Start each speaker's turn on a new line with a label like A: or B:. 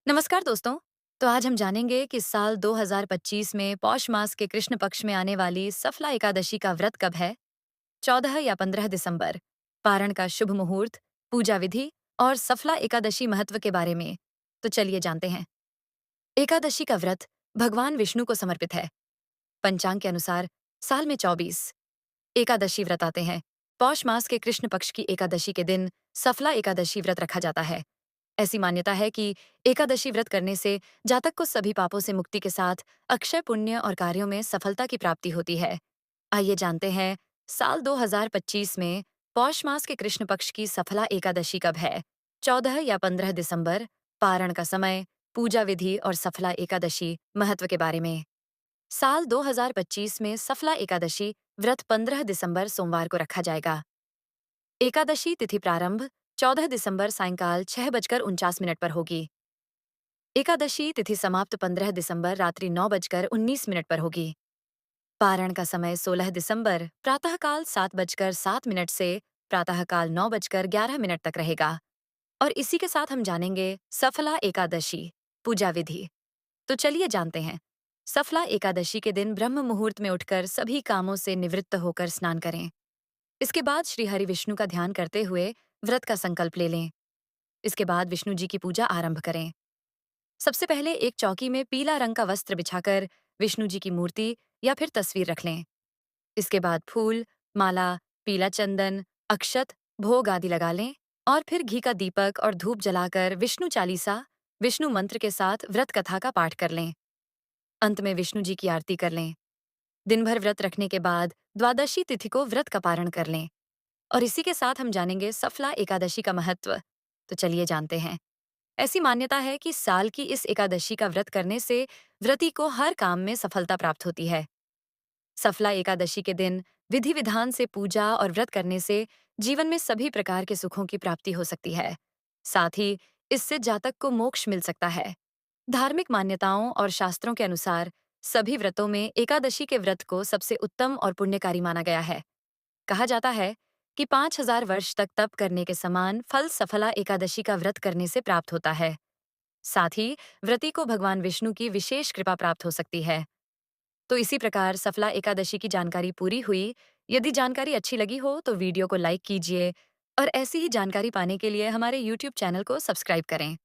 A: नमस्कार दोस्तों। तो आज हम जानेंगे कि साल 2025 में पौष मास के कृष्ण पक्ष में आने वाली सफला एकादशी का व्रत कब है। 14 या 15 दिसंबर। पारण का शुभ मुहूर्त, पूजा विधि और सफला एकादशी महत्व के बारे में तो चलिए जानते हैं। एकादशी का व्रत भगवान विष्णु को समर्पित है। पंचांग के अनुसार साल में 24 एकादशी व्रत आते हैं। पौष मास के कृष्ण पक्ष की एकादशी के दिन सफला एकादशी व्रत रखा जाता है। ऐसी मान्यता है कि एकादशी व्रत करने से जातक को सभी पापों से मुक्ति के साथ अक्षय पुण्य और कार्यों में सफलता की प्राप्ति होती है। आइए जानते हैं, साल 2025 में पौष मास के कृष्ण पक्ष की सफला एकादशी कब है। 14 या 15 दिसंबर। पारण का समय, पूजा विधि और सफला एकादशी महत्व के बारे में। साल 2025 में सफला एकादशी व्रत 15 दिसंबर सोमवार को रखा जाएगा। एकादशी तिथि प्रारंभ 14 दिसंबर सायंकाल 6:49 पर होगी। एकादशी तिथि समाप्त 15 दिसंबर रात्रि 9:19 पर होगी। पारण का समय 16 दिसंबर प्रातःकाल 7:07 से प्रातःकाल 9:11 तक रहेगा। और इसी के साथ हम जानेंगे सफला एकादशी पूजा विधि। तो चलिए जानते हैं। सफला एकादशी के दिन ब्रह्म मुहूर्त में उठकर सभी कामों से निवृत्त होकर स्नान करें। इसके बाद श्री हरि विष्णु का ध्यान करते हुए व्रत का संकल्प ले लें। इसके बाद विष्णु जी की पूजा आरंभ करें। सबसे पहले एक चौकी में पीला रंग का वस्त्र बिछाकर विष्णु जी की मूर्ति या फिर तस्वीर रख लें। इसके बाद फूल, माला, पीला चंदन, अक्षत, भोग आदि लगा लें और फिर घी का दीपक और धूप जलाकर विष्णु चालीसा, विष्णु मंत्र के साथ व्रत कथा का पाठ कर लें। अंत में विष्णु जी की आरती कर लें। दिन भर व्रत रखने के बाद द्वादशी तिथि को व्रत का पारण कर लें। और इसी के साथ हम जानेंगे सफला एकादशी का महत्व। तो चलिए जानते हैं। ऐसी मान्यता है कि साल की इस एकादशी का व्रत करने से व्रती को हर काम में सफलता प्राप्त होती है। सफला एकादशी के दिन विधि विधान से पूजा और व्रत करने से जीवन में सभी प्रकार के सुखों की प्राप्ति हो सकती है। साथ ही इससे जातक को मोक्ष मिल सकता है। धार्मिक मान्यताओं और शास्त्रों के अनुसार सभी व्रतों में एकादशी के व्रत को सबसे उत्तम और पुण्यकारी माना गया है। कहा जाता है कि 5000 वर्ष तक तप करने के समान फल सफला एकादशी का व्रत करने से प्राप्त होता है। साथ ही व्रती को भगवान विष्णु की विशेष कृपा प्राप्त हो सकती है। तो इसी प्रकार सफला एकादशी की जानकारी पूरी हुई। यदि जानकारी अच्छी लगी हो तो वीडियो को लाइक कीजिए और ऐसी ही जानकारी पाने के लिए हमारे YouTube चैनल को सब्सक्राइब करें।